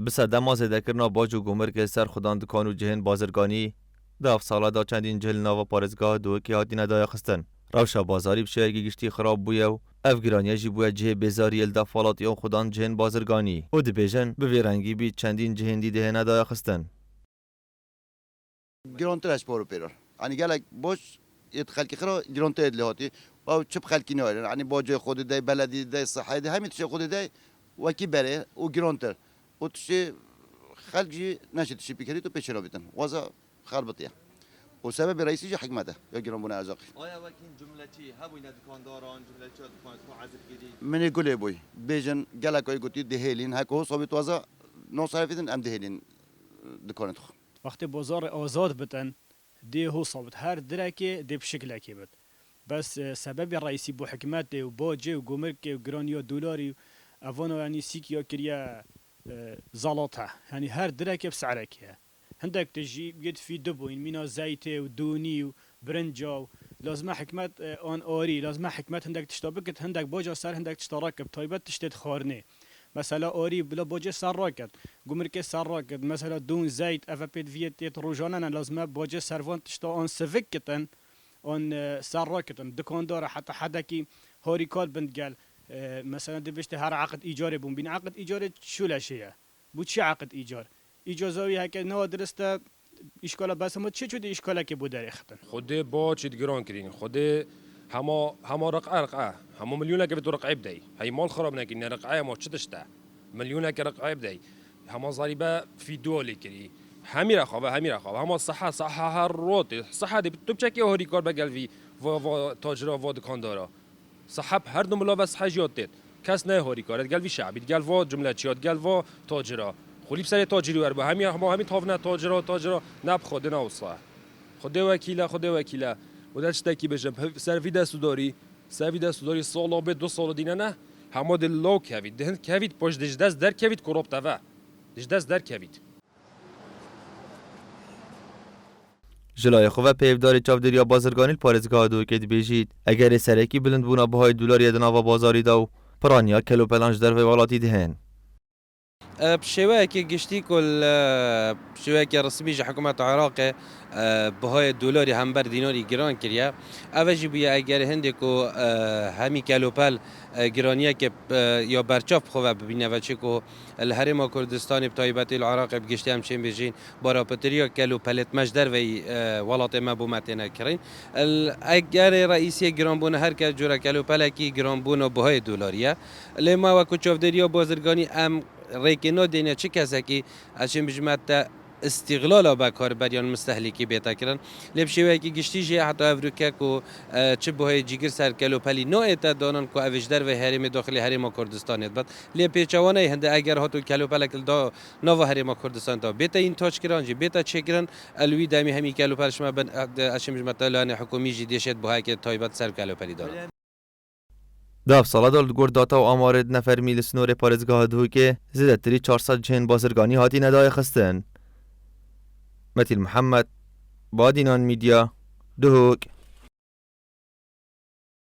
بسده ما زده کرنا باج و گمر که سر خودان دکان و جهن بازرگانی داف سالا دا چندین جهل ناوا پارزگاه دو که هاتی ندای خستن روشا بازاری بشه که گشتی خراب بویه و افگرانی جی بویه جه بزاری الدفالات یا خودان جهن بازرگانی و دبیجن به ویرنگی بی چندین جهن دیده ندای خستن گرانترش بارو پیرار یعنی گلک باش یت خلکی خرا گرانتر ادلیاتی و چپ خلکی نهاین یعنی باج خود دی بلدی دی صحه دی همین تشه خود دی وکی بره و گرانتر و تشه خلقی نشد تشه پیکری تو پیش را بیتن واسه خربطیه و سبب رئیسی جه حکمته یا گران بونه ارزاقی آیا وکین جمله چی هبوینا دکانداران جمله چی دکان تو عزف گیری من گله بوی بیجن گلک های گوتی دهیلین هکو ثابت واسه نصرفیدن ام دهیلین دکانت خو وقتی بازار آزاد بتن دی هو صابت هر درکه دی بشکل کی بد بس سبب رئیسی بو حکمت و باجه و گمرک و گرانیا دلاری اوانو یعنی سیکیا کریا زلطه یعنی هر درکه بسعرکه هندك تجي بيد في دبو إن مينا زيتة ودوني وبرنجا لازم حكمت آن آري لازم حكمت هندك تشتابكت هندك باجا سر هندك تشتراك بطيبت تشتت خارنه مثلا آری بلا باجه سر را کرد گمرک سر را کرد مثلا دون زیت افا پید ویت روزانه لازمه باجه سروان تشتا آن سفک کتن آن سر را کردن دکاندار حتی حدا کی هاری کال بند گل مثلا دبشت هر عقد ایجار بون بین عقد ایجار شو لشیه بود چی عقد ایجار اجازه‌ای هک نو درسته اشکال بس ما چه چودی اشکاله که بود در اختن خود با چید گران کرین خود هما رقعه هما مليونه که تو رقعه بدی هی مال خراب نکنی رقعه ما چه دشته مليونه که رقعه بدی هما ضریبه فی دولی کری همی رخواه هما صحه هر روت صحه دی تو بچکی هری کار بگل وی و تاجرا و دکاندارا صحب هر دو ملا بس حاجیات دید کس نه هری کارت گل وی شعبی گل و جمله چیات گل و تاجرا خلیب سر تاجری ور به همین تاونه تاجرا نب خود نه وصله خود وکیله و در چه کی بجم سروی دستوداری سال به 2 سال دینه نه همه دل لو کوید دهن کوید پشت دست در کوید کروب توا دست در کوید جلای خواه پیفدار چاودریا بازرگانی پارزگاه دو که بیجید اگر سرکی بلند بونا بهای دلار یدنا و بازاری داو پرانیا کلو پلانج در ویوالاتی دهن بشوية گشتی کل شوية رسمي جا حكومة العراق بهای دلاری هم بر دیناری گران کریه اوجی بیا اگر هندکو همی کلوپل گرانیه که یا برچاف خواه ببینه و چه که الهرم کردستان بتایبت العراق بگشتی همچین بجین بارا پتریا کلوپلت مجدر و ولات ما بومتنا کرین اگر رئیسی گران بونه هر که جورا کلوپل کی گران بونه بهای دلاریه لما و کچافدریا بازرگانی ام ریکنو دینه چه کسی که اشیم بجمت استغلال با کاربریان مستهلکی بیتا کردن لبشوی که گشتی جه حتی افریقا کو چه بهای جیگر سر کلو پلی نوع تا دانن کو اوجدر و حریم داخلی حریم کردستان بد لی پیچوانه هنده اگر هاتو کلو پلکل دا نو حریم کردستان تا بیتا این تاچ کردن جی بیتا چه کردن الوی دمی همی کلو پلش ما بن اشیم بجمت لانه حکومی جی دیشت بهای که تایبت سر کلو پلی دارن داف سالا دال گور داتا و آمارد نفر میل سنور پارزگاه دو که زیدتری 400 جهن بازرگانی هاتی ندای خستن متیل محمد بادینان میدیا دهوک